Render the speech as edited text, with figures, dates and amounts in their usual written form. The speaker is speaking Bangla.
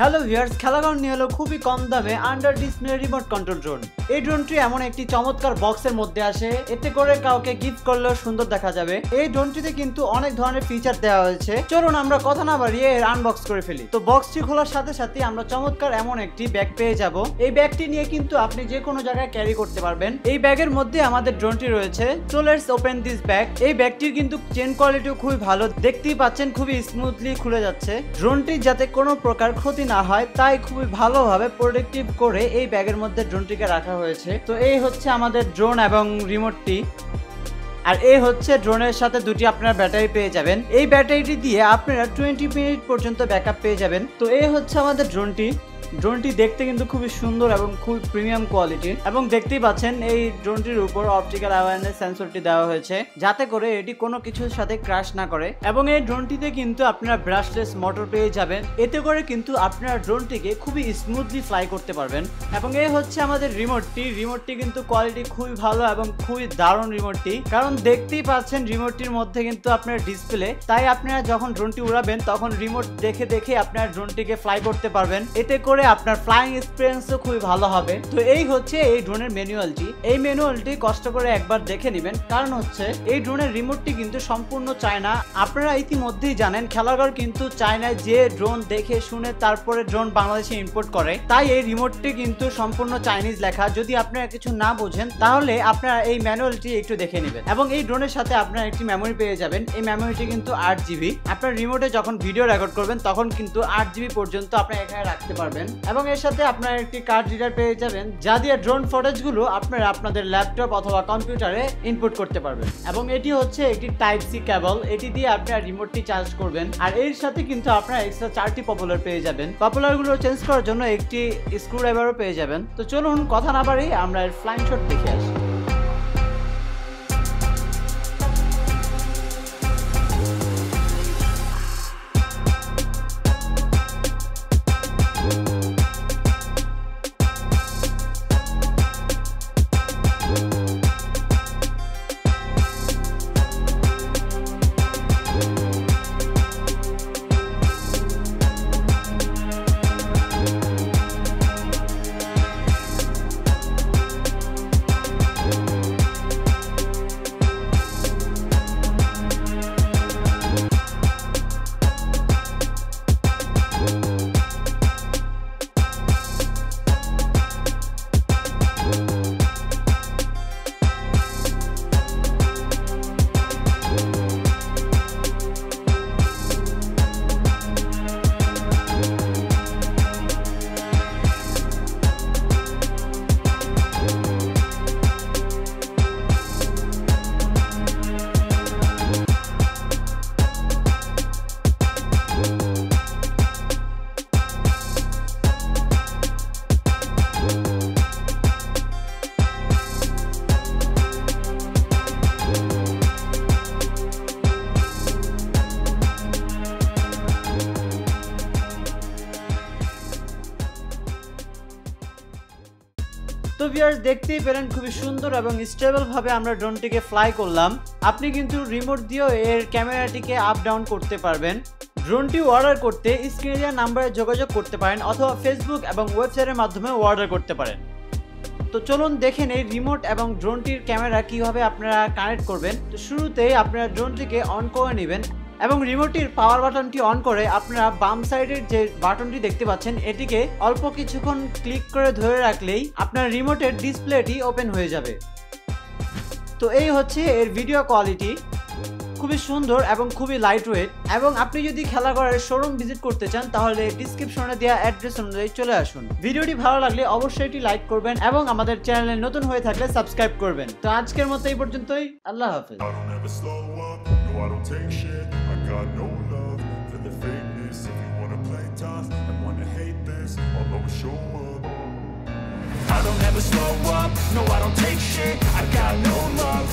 হ্যালো ভিউয়ার্স, খেলাঘর নিয়ে হলো খুবই কম দামে under display remote control drone. এই ড্রোনটি এমন একটি চমৎকার বক্সের মধ্যে আসে, এতে করে কাউকে গিফট করলেও সুন্দর দেখা যাবে। এই ড্রোনটিতে কিন্তু অনেক ধরনের ফিচার দেওয়া হয়েছে। চলুন আমরা কথা না বাড়িয়ে এর আনবক্স করে ফেলি। তো বক্সটি খোলার সাথে সাথে আমরা চমৎকার এমন একটি ব্যাগ পেয়ে যাব। এই ব্যাগটি নিয়ে কিন্তু আপনি যে কোনো জায়গায় ক্যারি করতে পারবেন। এই ব্যাগের মধ্যে আমাদের ড্রোনটি রয়েছে। So let's open this bag. এই ব্যাগটির কিন্তু চেন কোয়ালিটিও খুবই ভালো, দেখতেই পাচ্ছেন খুবই স্মুথলি খুলে যাচ্ছে। ড্রোনটি যাতে কোনো প্রকার ক্ষতি না হয় তাই খুবই ভালোভাবে প্রোটেক্টিভ করে এই ব্যাগের মধ্যে ড্রোনটিকে রাখা হয়েছে। তো এই হচ্ছে আমাদের ড্রোন এবং রিমোটটি, আর এই হচ্ছে ড্রোনের সাথে দুটি আপনারা ব্যাটারি পেয়ে যাবেন। এই ব্যাটারিটি দিয়ে আপনারা 20 মিনিট পর্যন্ত ব্যাকআপ পেয়ে যাবেন। তো এই হচ্ছে আমাদের ড্রোনটি দেখতে কিন্তু খুবই সুন্দর এবং খুব প্রিমিয়াম কোয়ালিটির, এবং দেখতেই পাচ্ছেন এই ড্রোনটির উপর অপটিক্যাল অ্যাওয়ারনেস সেন্সরটি দেওয়া হয়েছে যাতে করে এটি কোনো কিছুর সাথে ক্র্যাশ না করে। এবং এই ড্রোনটিতে কিন্তু আপনারা ব্রাশলেস মোটর পেয়ে যাবেন, এতে করে কিন্তু আপনারা ড্রোনটিকে খুবই স্মুথলি ফ্লাই করতে পারবেন। এবং এই হচ্ছে আমাদের রিমোটটি কিন্তু কোয়ালিটি খুবই ভালো এবং খুবই দারুণ রিমোটটি, কারণ দেখতেই পাচ্ছেন রিমোটটির মধ্যে কিন্তু আপনার ডিসপ্লে, তাই আপনারা যখন ড্রোনটি উড়াবেন তখন রিমোট দেখে দেখে আপনারা ড্রোনটিকে ফ্লাই করতে পারবেন, এতে করে আপনার ফ্লাইং এক্সপেরিয়েন্সও খুবই ভালো হবে। তো এই হচ্ছে এই ড্রোনের ম্যানুয়ালটি। এই ম্যানুয়ালটি কষ্ট করে একবার দেখে নেবেন, কারণ হচ্ছে এই ড্রোনের রিমোটটি কিন্তু সম্পূর্ণ চায়না। আপনারা ইতিমধ্যেই জানেন খেলাঘর কিন্তু চায়নায় যে ড্রোন দেখে শুনে তারপরে ড্রোন বাংলাদেশে ইম্পোর্ট করে, তাই এই রিমোটটি কিন্তু সম্পূর্ণ চাইনিজ লেখা। যদি আপনারা কিছু না বোঝেন তাহলে আপনারা এই ম্যানুয়ালটি একটু দেখে নেবেন। এবং এই ড্রোনের সাথে আপনারা একটি মেমোরি পেয়ে যাবেন। এই মেমোরিটি কিন্তু 8 GB। আপনার রিমোটে যখন ভিডিও রেকর্ড করবেন তখন কিন্তু 8 GB পর্যন্ত আপনারা এখানে রাখতে পারবেন। এবং এর সাথে আপনারা একটি কার্ড রিডার পেয়ে যাবেন, যা দিয়ে ড্রোন ফুটেজগুলো আপনারা আপনাদের ল্যাপটপ অথবা কম্পিউটারে ইনপুট করতে পারবেন। এবং এটি হচ্ছে একটি টাইপ সি কেবল, এটি দিয়ে আপনারা রিমোটটি চার্জ করবেন। আর এর সাথে কিন্তু আপনারা এক্সট্রা 4টি পপুলার পেয়ে যাবেন। পপুলারগুলো চেঞ্জ করার জন্য একটি স্ক্রুড্রাইভারও পেয়ে যাবেন। তো চলুন কথা না বাড়িয়ে আমরা এর ফ্লাইং শট দেখে আসি। তো ভিউয়ার্স, দেখতেই পেলেন খুবই সুন্দর এবং স্টেবল ভাবে আমরা ড্রোনটিকে ফ্লাই করলাম। আপনি কিন্তু রিমোট দিয়েও এর ক্যামেরাটিকে আপ ডাউন করতে পারবেন। ড্রোনটি অর্ডার করতে স্ক্রিনে দেওয়া নাম্বারে যোগাযোগ করতে পারেন অথবা ফেসবুক এবং ওয়েবসাইটের মাধ্যমে অর্ডার করতে পারেন। তো চলুন দেখেন এই রিমোট এবং ড্রোনটির ক্যামেরা কিভাবে আপনারা কানেক্ট করবেন। তো শুরুতেই আপনারা ড্রোনটিকে অন করে নেবেন এবং রিমোটটির পাওয়ার বাটনটি অন করে আপনারা বাম সাইডের যে বাটনটি দেখতে পাচ্ছেন এটিকে অল্প কিছুক্ষণ ক্লিক করে ধরে রাখলেই আপনার রিমোটের ডিসপ্লেটি ওপেন হয়ে যাবে। তো এই হচ্ছে এর ভিডিও কোয়ালিটি, খুবই সুন্দর এবং খুবই লাইট ওয়েট। এবং আপনি যদি খেলাঘরের শোরুম ভিজিট করতে চান তাহলে ডিসক্রিপশনে দেওয়া অ্যাড্রেস অনুযায়ী চলে আসুন। ভিডিওটি ভালো লাগলে অবশ্যই এটি লাইক করবেন এবং আমাদের চ্যানেলে নতুন হয়ে থাকলে সাবস্ক্রাইব করবেন। তো আজকের মতো এই পর্যন্তই, আল্লাহ হাফেজ। I don't ever slow up, no I don't take shit, I got no love.